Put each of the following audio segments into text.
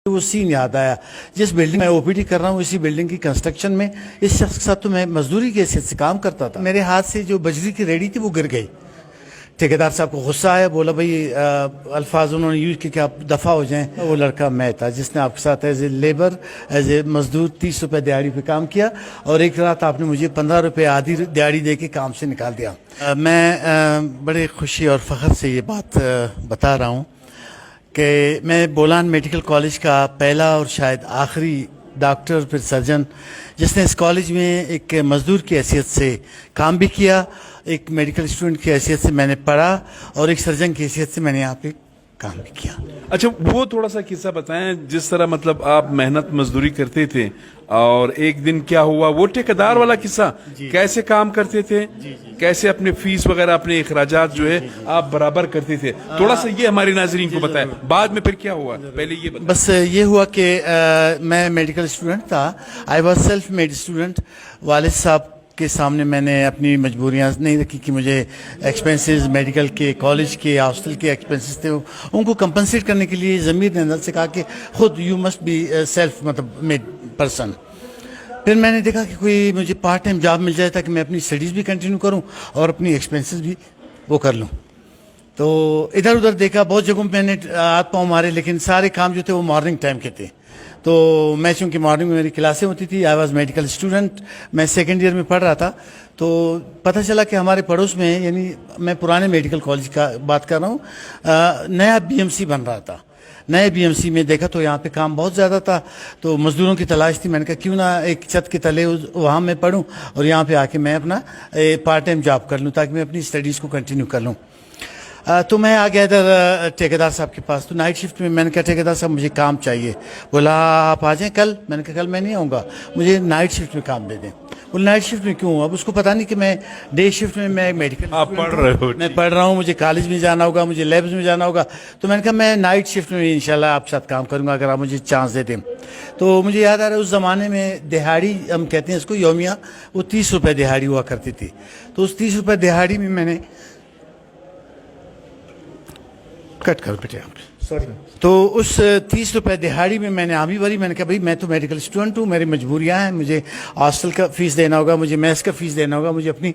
وہ سین یاد آیا جس بلڈنگ میں اوپیڈی کر رہا ہوں اسی بلڈنگ کی کنسٹرکشن میں اس شخص کے ساتھ تو میں مزدوری کی حیثیت سے کام کرتا تھا. میرے ہاتھ سے جو بجری کی ریڑھی تھی وہ گر گئی. ٹھیکیدار صاحب کو غصہ آیا, بولا بھائی الفاظ انہوں نے یوز کیا کہ آپ دفع ہو جائیں. وہ لڑکا میں تھا جس نے آپ کے ساتھ as a labour as a مزدور 30 روپے دیہڑی پہ کام کیا اور ایک رات آپ نے مجھے 15 روپے آدھی دیہڑی دے کے کام سے نکال دیا. میں بڑے خوشی اور فخر سے یہ بات بتا رہا ہوں کہ میں بولان میڈیکل کالج کا پہلا اور شاید آخری ڈاکٹر پھر سرجن جس نے اس کالج میں ایک مزدور کی حیثیت سے کام بھی کیا, ایک میڈیکل اسٹوڈنٹ کی حیثیت سے میں نے پڑھا اور ایک سرجن کی حیثیت سے میں نے یہاں پہ کام بھی کیا. اچھا, وہ تھوڑا سا قصہ بتائیں جس طرح مطلب آپ محنت مزدوری کرتے تھے اور ایک دن کیا ہوا, وہ ٹھیکیدار والا قصہ, کیسے کام کرتے تھے, کیسے اپنے فیس وغیرہ اپنے اخراجات جو ہے آپ برابر کرتے تھے, تھوڑا سا یہ ہمارے ناظرین کو بتائیں. بعد میں پھر کیا ہوا, پہلے یہ بتائیں. بس یہ ہوا کہ میں میڈیکل اسٹوڈنٹ تھا, I was self made student. والد صاحب کے سامنے میں نے اپنی مجبوریاں نہیں رکھی کہ مجھے ایکسپینسز میڈیکل کے, کالج کے, ہاسٹل کے ایکسپینسز تھے, ان کو کمپنسیٹ کرنے کے لیے ضمیر نے اندر سے کہا کہ خود یو مسٹ بی سیلف مطلب میڈ پرسن. پھر میں نے دیکھا کہ کوئی مجھے پارٹ ٹائم جاب مل جائے تاکہ میں اپنی اسٹڈیز بھی کنٹینیو کروں اور اپنی ایکسپینسز بھی وہ کر لوں. تو ادھر ادھر دیکھا, بہت جگہوں میں نے ہاتھ پاؤں مارے, لیکن سارے کام جو تھے وہ مارننگ ٹائم کے تھے. تو میں چونکہ مارننگ میں میری کلاسیں ہوتی تھی, آئی واز میڈیکل اسٹوڈنٹ, میں سیکنڈ ایئر میں پڑھ رہا تھا. تو پتہ چلا کہ ہمارے پڑوس میں, یعنی میں پرانے میڈیکل کالج کا بات کر رہا ہوں, نیا بی ایم سی بن رہا تھا. نئے بی ایم سی میں دیکھا تو یہاں پہ کام بہت زیادہ تھا, تو مزدوروں کی تلاش تھی. میں نے کہا کیوں نہ ایک چھت کے تلے وہاں میں پڑھوں اور یہاں پہ آ کے میں اپنا پارٹ ٹائم جاب کر لوں تاکہ میں اپنی اسٹڈیز کو کنٹینیو کر لوں. تو میں آ گیا ادھر ٹھیکیدار صاحب کے پاس. تو نائٹ شفٹ میں نے کہا ٹھیکیدار صاحب مجھے کام چاہیے. بولا آپ آ جائیں کل. میں نے کہا کل میں نہیں آؤں گا, مجھے نائٹ شفٹ میں کام دے دیں. بولا نائٹ شفٹ میں کیوں؟ اب اس کو پتہ نہیں کہ میں ڈے شفٹ میں میڈیکل پڑھ رہے ہو, میں پڑھ رہا ہوں, مجھے کالج میں جانا ہوگا, مجھے لیبز میں جانا ہوگا. تو میں نے کہا میں نائٹ شفٹ میں انشاءاللہ آپ ساتھ کام کروں گا اگر آپ مجھے چانس دے دیں. تو مجھے یاد آ رہا ہے اس زمانے میں دہاڑی ہم کہتے ہیں اس کو یومیہ, وہ 30 روپے دہاڑی ہوا کرتی تھی. تو اس 30 روپے دہاڑی میں میں نے کٹ کر بیٹے آپ, تو اس 30 روپے دہاڑی میں میں نے آمی بھری. میں نے کہا بھائی میں تو میڈیکل اسٹوڈنٹ ہوں, میری مجبوریاں ہیں, مجھے ہاسٹل کا فیس دینا ہوگا, مجھے میس کا فیس دینا ہوگا, مجھے اپنی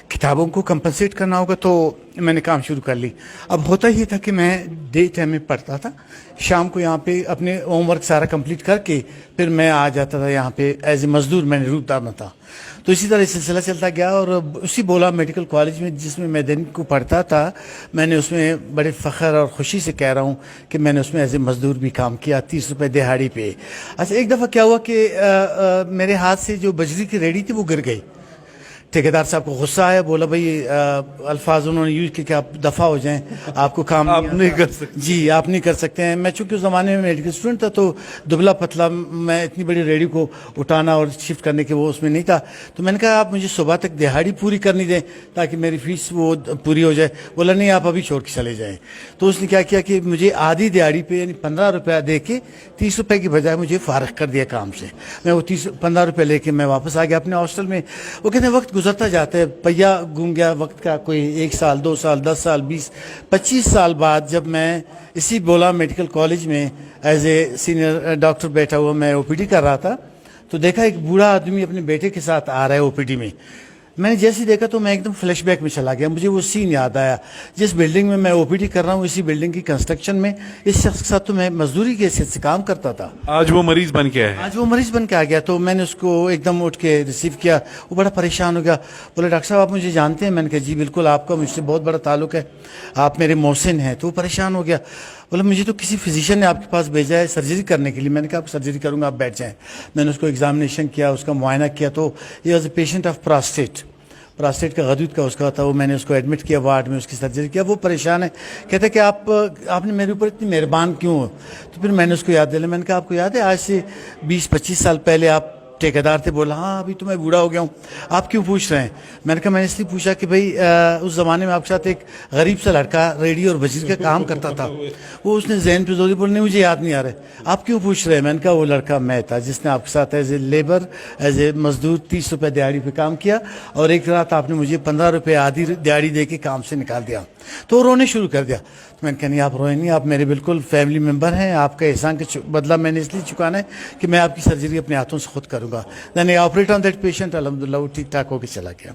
کتابوں کو کمپنسیٹ کرنا ہوگا. تو میں نے کام شروع کر لی. اب ہوتا یہ تھا کہ میں ڈے ٹائم میں پڑھتا تھا, شام کو یہاں پہ اپنے ہوم ورک سارا کمپلیٹ کر کے پھر میں آ جاتا تھا یہاں پہ ایز اے مزدور. میں نے روپ دارنا تھا. تو اسی طرح سلسلہ چلتا گیا اور اسی بولا میڈیکل کالج میں جس میں دن کو پڑھتا تھا, میں نے اس میں بڑے فخر اور خوشی سے کہہ رہا ہوں کہ میں نے اس میں ایز اے مزدور بھی کام کیا 30 روپے دہاڑی پہ. اچھا, ایک دفعہ کیا ہوا کہ میرے ہاتھ سے جو بجری کی ریڑھی تھی وہ گر گئی. ٹھیکیدار صاحب کو غصہ آیا, بولا بھائی الفاظ انہوں نے یوز کیا کہ آپ دفع ہو جائیں, آپ کو کام آپ نہیں کر سکتے. جی آپ نہیں کر سکتے ہیں. میں چونکہ اس زمانے میں میڈیکل اسٹوڈنٹ تھا تو دبلا پتلا, میں اتنی بڑی ریڑھی کو اٹھانا اور شفٹ کرنے کے وہ اس میں نہیں تھا. تو میں نے کہا آپ مجھے صبح تک دہاڑی پوری کرنی دیں تاکہ میری فیس وہ پوری ہو جائے. بولا نہیں آپ ابھی چھوڑ کے چلے جائیں. تو اس نے کیا کیا کہ مجھے آدھی دہاڑی پہ یعنی 15 روپیہ دے کے 30 روپے کی بجائے مجھے فارغ کر دیا کام سے. میں وہ 15 روپے لے کے میں واپس آ گیا اپنے ہاسٹل میں. وہ کہتے ہیں وقت گزرتا جاتا ہے, پہیا گم گیا وقت کا. کوئی 1 سال 2 سال 10 سال 20 25 سال بعد جب میں اسی بولا میڈیکل کالج میں ایز اے سینئر ڈاکٹر بیٹھا ہوا میں او پی ڈی کر رہا تھا, تو دیکھا ایک بوڑھا آدمی اپنے بیٹے کے ساتھ آ رہا ہے او پی ڈی میں. میں نے جیسے دیکھا تو میں ایک دم فلیش بیک میں چلا گیا. مجھے وہ سین یاد آیا جس بلڈنگ میں او پی ڈی کر رہا ہوں اسی بلڈنگ کی کنسٹرکشن میں اس شخص کے ساتھ تو میں مزدوری کی حیثیت سے کام کرتا تھا. آج وہ مریض بن کے آیا ہے. آج وہ مریض بن کے آ گیا. تو میں نے اس کو ایک دم اٹھ کے ریسیو کیا. وہ بڑا پریشان ہو گیا, بولے ڈاکٹر صاحب آپ مجھے جانتے ہیں؟ میں نے کہا جی بالکل, آپ کا مجھ سے بہت بڑا تعلق ہے, آپ میرے محسن ہیں. تو وہ پریشان ہو گیا, بولا مجھے تو کسی فزیشین نے آپ کے پاس بھیجا ہے سرجری کرنے کے لیے. میں نے کہا آپ سرجری کروں گا, آپ بیٹھ جائیں. میں نے اس کو ایگزامینیشن کیا, اس کا معائنہ کیا. تو یہ was a patient of prostate کا غدود کا اس کا تھا. وہ میں نے اس کو ایڈمٹ کیا وارڈ میں, اس کی سرجری کیا. وہ پریشان ہے, کہتا ہے کہ آپ نے میرے اوپر اتنی مہربان کیوں ہو؟ تو پھر میں نے اس کو یاد دلایا. میں نے کہا آپ کو یاد ہے آج سے 20-25 سال پہلے آپ ٹھیکیدار تھے؟ بولا ہاں ابھی تو میں بوڑھا ہو گیا ہوں. آپ کیوں پوچھ رہے ہیں؟ میں نے کہا میں نے اس لیے پوچھا کہ بھائی اس زمانے میں آپ کے ساتھ ایک غریب سا لڑکا ریڈی اور بجری کا کام کرتا تھا. وہ اس نے ذہن پہ زور دی, بولنے مجھے یاد نہیں آ رہا ہے, آپ کیوں پوچھ رہے ہیں؟ میں نے کہا وہ لڑکا میں تھا جس نے آپ کے ساتھ as a labour as a مزدور 30 روپے دیہڑی پہ کام کیا اور ایک رات آپ نے مجھے 15 روپے آدھی دیہڑی دے کے کام سے نکال دیا. تو وہ رونے شروع کر دیا. تو میں نے کہا نہیں آپ روئیں نہیں, آپ میرے بالکل فیملی ممبر ہیں, آپ کا احسان کا بدلہ میں نے اس لیے چکانا ہے کہ میں آپ کی سرجری اپنے ہاتھوں سے خود کروں گا. دین آئی آپریٹ آن دیٹ پیشنٹ, الحمدللہ وہ ٹھیک ٹھاک ہو کے چلا گیا.